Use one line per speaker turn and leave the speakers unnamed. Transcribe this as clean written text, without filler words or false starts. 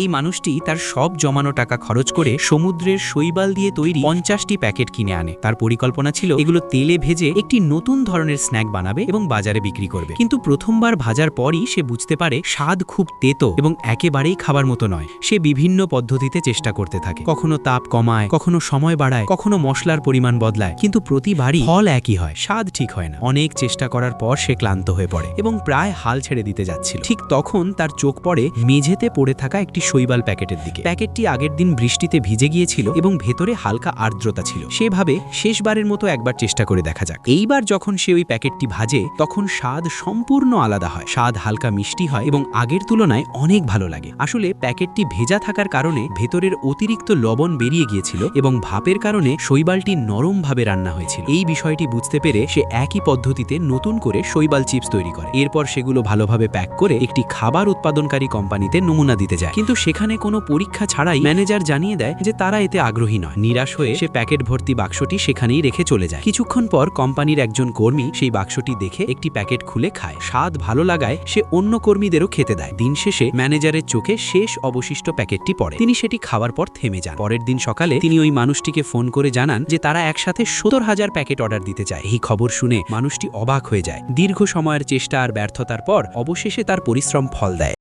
এই মানুষটি তার সব জমানো টাকা খরচ করে সমুদ্রের শৈবাল দিয়ে তৈরি 50টি প্যাকেট কিনে আনে। তার পরিকল্পনা ছিল এগুলো তেলে ভেজে একটি নতুন ধরনের স্ন্যাক বানাবে এবং বাজারে বিক্রি করবে। কিন্তু প্রথমবার ভাজার পরই সে বুঝতে পারে স্বাদ খুব তেতো এবং একেবারেই খাবার মতো নয়। সে বিভিন্ন পদ্ধতিতে চেষ্টা করতে থাকে, কখনো তাপ কমায়, কখনো সময় বাড়ায়, কখনো মশলার পরিমাণ বদলায়, কিন্তু প্রতিবারই ফল একই হয়, স্বাদ ঠিক হয় না। অনেক চেষ্টা করার পর সে ক্লান্ত হয়ে পড়ে এবং প্রায় হাল ছেড়ে দিতে যাচ্ছিল। ঠিক তখন তার চোখ পড়ে মেঝেতে পড়ে থাকা একটি শৈবাল প্যাকেটের দিকে। প্যাকেটটি আগের দিন বৃষ্টিতে ভিজে গিয়েছিল এবং ভেতরে হালকা আর্দ্রতা ছিল। সে ভাবে শেষবারের মতো একবার চেষ্টা করে দেখা যাক। এইবার যখন সে ওই প্যাকেটটি ভাজে তখন স্বাদ সম্পূর্ণ আলাদা হয়। স্বাদ হালকা মিষ্টি হয় এবং আগের তুলনায় অনেক ভালো লাগে। আসলে প্যাকেটটি ভেজা থাকার কারণে ভেতরের অতিরিক্ত লবণ বেরিয়ে গিয়েছিল এবং ভাপের কারণে শৈবালটি নরমভাবে রান্না হয়েছিল। এই বিষয়টি বুঝতে পেরে সে একই পদ্ধতিতে নতুন করে শৈবাল চিপস তৈরি করে। এরপর সেগুলো ভালোভাবে প্যাক করে একটি খাবার উৎপাদনকারী কোম্পানিতে নমুনা দিতে যায়, কিন্তু সেখানে কোনো পরীক্ষা ছাড়াই ম্যানেজার জানিয়ে দেয় যে তারা এতে আগ্রহী নয়। নিরাশ হয়ে সে প্যাকেট ভর্তি বাক্সটি সেখানেই রেখে চলে যায়। কিছুক্ষণ পর কোম্পানির একজন কর্মী সেই বাক্সটি দেখে একটি প্যাকেট খুলে খায়। স্বাদ ভালো লাগায় সে অন্য কর্মীদেরও খেতে দেয়। দিন শেষে ম্যানেজারের চোখে শেষ অবশিষ্ট প্যাকেটটি পড়ে। তিনি সেটি খাওয়ার পর থেমে যান। পরের দিন সকালে তিনি ওই মানুষটিকে ফোন করে জানান যে তারা একসাথে 70,000 প্যাকেট অর্ডার দিতে চায়। এই খবর শুনে মানুষটি অবাক হয়ে যায়। দীর্ঘ সময়ের চেষ্টা আর ব্যর্থতার পর অবশেষে তার পরিশ্রম ফল দেয়।